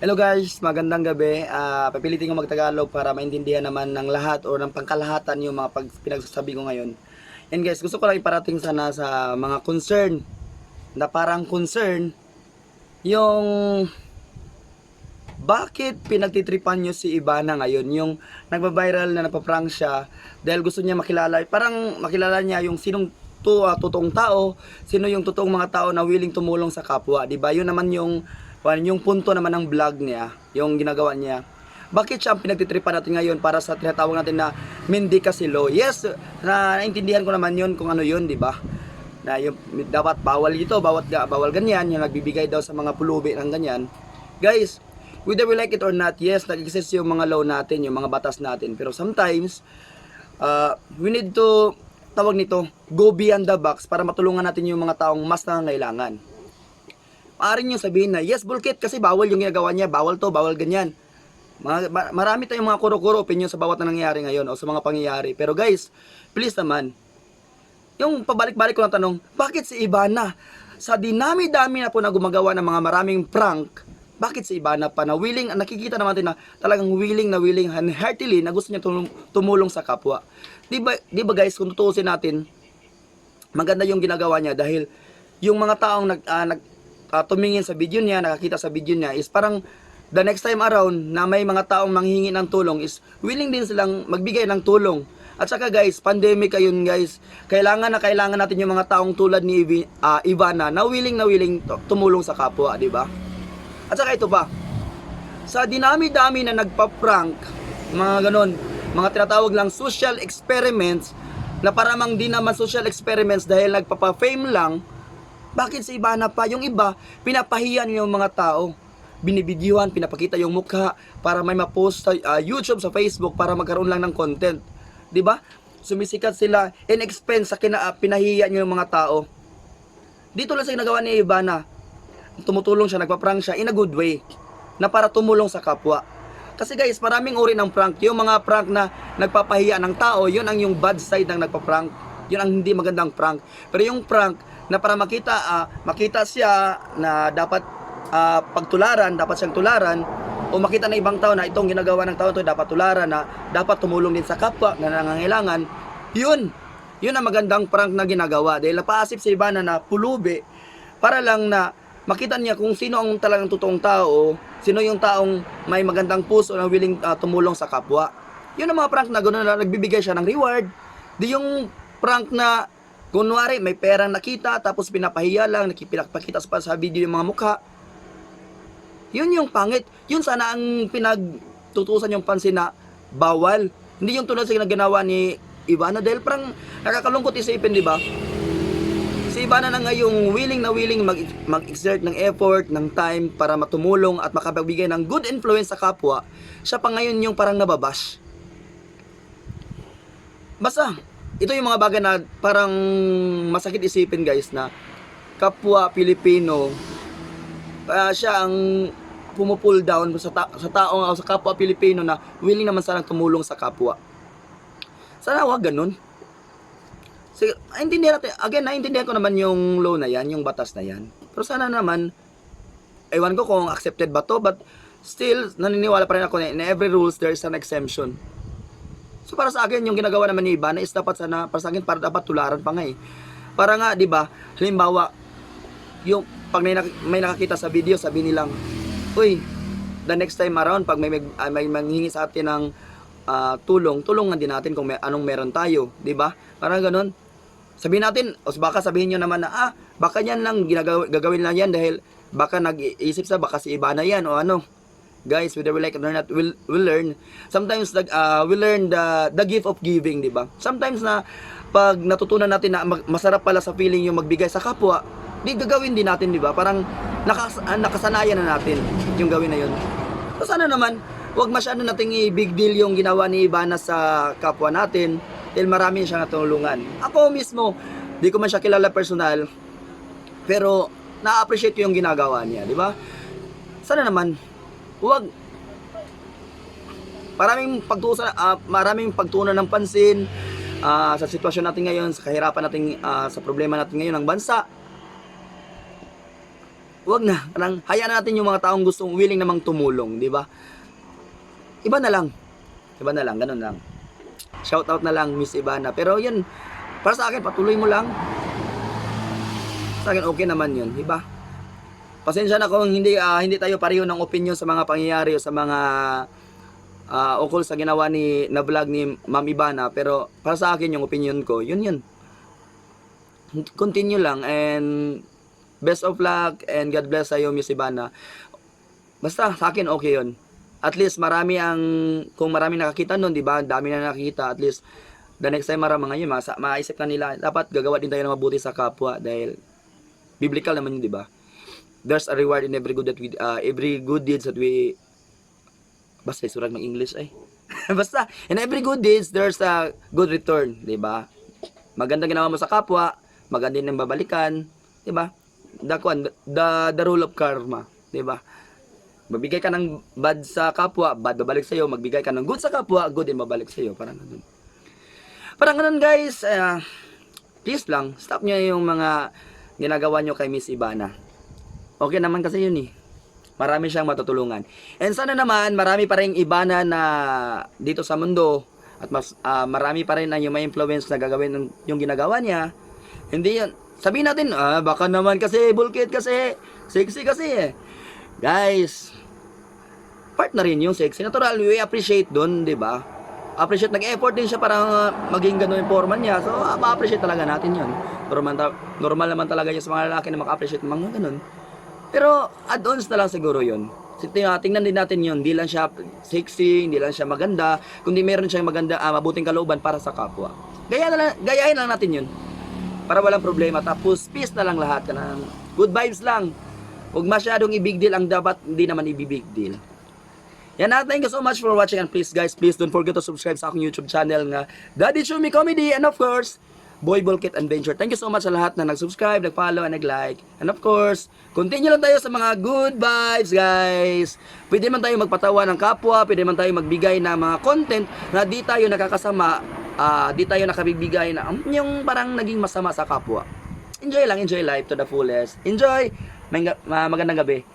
Hello guys, magandang gabi. Papilitin ko magtagalog para maintindihan naman ng lahat o ng pangkalahatan yung mga pinagsasabi ko ngayon. And guys, gusto ko lang iparating sana sa mga concern na parang concern yung bakit pinagtitripan nyo si Ivana ngayon, yung nagba-viral na napaprank siya dahil gusto niya makilala, parang makilala niya yung sinong totoong tao, sino yung totoong mga tao na willing tumulong sa kapwa, di ba? Yun naman yung punto naman ng vlog niya, yung ginagawa niya. Bakit siya ang pinagtitripan natin ngayon para sa tinatawag natin na mendicity law? Yes, naintindihan ko naman yun kung ano yun, di ba? Na yung, dapat bawal ito, bawal ganyan, yung nagbibigay daw sa mga pulubi ng ganyan. Guys, whether we like it or not, yes, nag-exist yung mga law natin, yung mga batas natin. Pero sometimes, we need to, tawag nito, go beyond the box para matulungan natin yung mga taong mas nangangailangan. Maaari nyo sabihin na, yes, bulkit, kasi bawal yung ginagawa niya, bawal to, bawal ganyan. Marami tayong mga kuro-kuro opinion sa bawat na nangyayari ngayon o sa mga pangyayari. Pero guys, please naman, yung pabalik-balik ko ng tanong, bakit si Ivana? Sa dinami-dami na po na gumagawa ng mga maraming prank, bakit si Ivana pa na willing, nakikita naman natin na talagang willing and heartily na gusto niya tumulong sa kapwa. Di ba guys, kung tutuusin natin, maganda yung ginagawa niya dahil yung mga taong tumingin sa video niya, nakakita sa video niya is parang the next time around na may mga taong manghingi ng tulong is willing din silang magbigay ng tulong. At saka guys, pandemic ayun guys, kailangan natin yung mga taong tulad ni Ivana na willing tumulong sa kapwa, di ba? At saka ito pa, sa dinami-dami na nagpa-prank, mga ganon, mga tinatawag lang social experiments na paramang di naman social experiments dahil nagpapa-fame lang. Bakit si Ivana pa? Yung iba, pinapahiyan yung mga tao. Binibidyuhan, pinapakita yung mukha para may ma-post sa YouTube, sa Facebook para magkaroon lang ng content. 'Di ba? Sumisikat sila in expense sa pinahiya yung mga tao. Dito lang sa ginagawa ni Ivana. Tumutulong siya, nagpa-prank siya in a good way na para tumulong sa kapwa. Kasi guys, maraming uri ng prank. Yung mga prank na nagpapahiya ng tao, yun ang yung bad side ng nagpa-prank. Yun ang hindi magandang prank. Pero yung prank na para makita siya na dapat pagtularan, dapat siyang tularan, o makita ng ibang tao na itong ginagawa ng tao ito dapat tularan, na dapat tumulong din sa kapwa na nangangailangan, yun ang magandang prank na ginagawa. Dahil napaasip si Ivana na pulubi para lang na makita niya kung sino ang talagang totoong tao, sino yung taong may magandang puso na willing tumulong sa kapwa. Yun ang mga prank na gano'n na nagbibigay siya ng reward. Di yung prank na kunwari may perang nakita tapos pinapahiya lang, pinapakita sa video yung mga mukha. Yun yung pangit. Yun sana ang pinagtutusan yung pansin na bawal. Hindi yung tulad sa ginagawa ni Ivana dahil parang nakakalungkot isipin, di ba? Si Ivana na ngayong willing mag-exert ng effort, ng time para matumulong at makapagbigay ng good influence sa kapwa. Siya pa ngayon yung parang nababash. Basta, ito yung mga bagay na parang masakit isipin guys, na kapwa Pilipino, siya ang pumupull down sa taong sa kapwa Pilipino na willing naman sanang tumulong sa kapwa. Sana wag ganun. Sige, naintindihan ko naman yung law na yan, yung batas na yan. Pero sana naman, ewan ko kung accepted ba to, but still, naniniwala pa rin ako na in every rules there is an exemption. So para sa akin, yung ginagawa naman ni Ivana is dapat sana, para sa akin, para dapat tularan pa nga eh. Para nga, di ba, halimbawa, yung pag may nakakita sa video, sabi nilang, uy, the next time around, pag may manghingi sa atin ng tulungan din natin kung anong meron tayo, di ba? Parang ganun. Sabihin natin, o baka sabihin nyo naman na, baka yan lang, gagawin lang yan dahil baka nag-iisip baka si Ivana yan o ano. Guys, whether we like it or not, we'll learn. Sometimes, we learn the gift of giving, di ba? Sometimes na, pag natutunan natin na masarap pala sa feeling yung magbigay sa kapwa, di gagawin din natin, di ba? Parang nakasanayan na natin yung gawin na yun. So sana naman, wag masyado nating i-big deal yung ginawa ni Ivana sa kapwa natin dahil marami siyang natulungan. Ako mismo, di ko man siya kilala personal, pero na-appreciate ko yung ginagawa niya, di ba? Sana naman, wag maraming pagtuunan ng pansin sa sitwasyon natin ngayon, sa kahirapan natin, sa problema natin ngayon ng bansa. wag na. Parang hayaan na natin yung mga taong gustong willing namang tumulong, di ba? Iba na lang. Iba na lang, ganun lang. Shout out na lang, Miss Ivana. Pero yun, para sa akin, patuloy mo lang. Sa akin, okay naman yun, di ba? Pasensya na kung hindi tayo pareho ng opinion sa mga pangyayari o sa mga ukol sa ginawa na vlog ni Ma'am Ivana. Pero para sa akin, yung opinion ko, yun. Continue lang and best of luck and God bless sa'yo, Miss Ivana. Basta sa akin, okay yun. At least kung marami nakakita nun, di ba? Dami na nakakita. At least the next time mga yun, maisip na nila, dapat gagawa din tayo ng mabuti sa kapwa dahil biblical naman yun, di ba? There's a reward in every good deeds that we basta surat ng English ay. Basta in every good deeds there's a good return, 'di ba? Maganda ginawa mo sa kapwa, maganda din ang babalikan, 'di ba? The rule of karma, 'di ba? Magbigay ka ng bad sa kapwa, bad babalik sa iyo, magbigay ka ng good sa kapwa, good din babalik sa iyo, parang ganun. Parang ganun guys, please lang stop niyo yung mga ginagawa niyo kay Miss Ivana. Okay naman kasi yun eh. Marami siyang matutulungan. And sana naman, marami pa rin Ivana na dito sa mundo. At marami pa rin na yung may influence na gagawin yung ginagawa niya. Hindi yan. Sabihin natin, baka naman kasi, bulkit kasi, sexy kasi eh. Guys, part na rin yung sexy. Natural, we appreciate dun, di ba? Appreciate, nag-effort din siya para maging gano'n yung forma niya. So, ma-appreciate talaga natin yun. Normal naman talaga yung sa mga lalaki na maka-appreciate mga gano'n. Pero add-ons na lang siguro yun. Tingnan din natin yun. Hindi lang siya sexy, hindi lang siya maganda, kundi meron siyang maganda, mabuting kalooban para sa kapwa. Gayahin lang natin yun. Para walang problema. Tapos peace na lang lahat. Good vibes lang. Huwag masyadong i-big deal ang dapat hindi naman i-big deal. Yan na. Thank you so much for watching. And please guys, please don't forget to subscribe sa aking YouTube channel nga Daddy Show Me Comedy. And of course, Boy Bulkit Adventure. Thank you so much sa lahat na nag-subscribe, nag-follow, and nag-like. And of course, continue lang tayo sa mga good vibes, guys. Pwede man tayo magpatawa ng kapwa, pwede man tayo magbigay ng mga content na di tayo nakakasama, di tayo nakabibigay na yung parang naging masama sa kapwa. Enjoy lang, enjoy life to the fullest. Enjoy! Magandang gabi.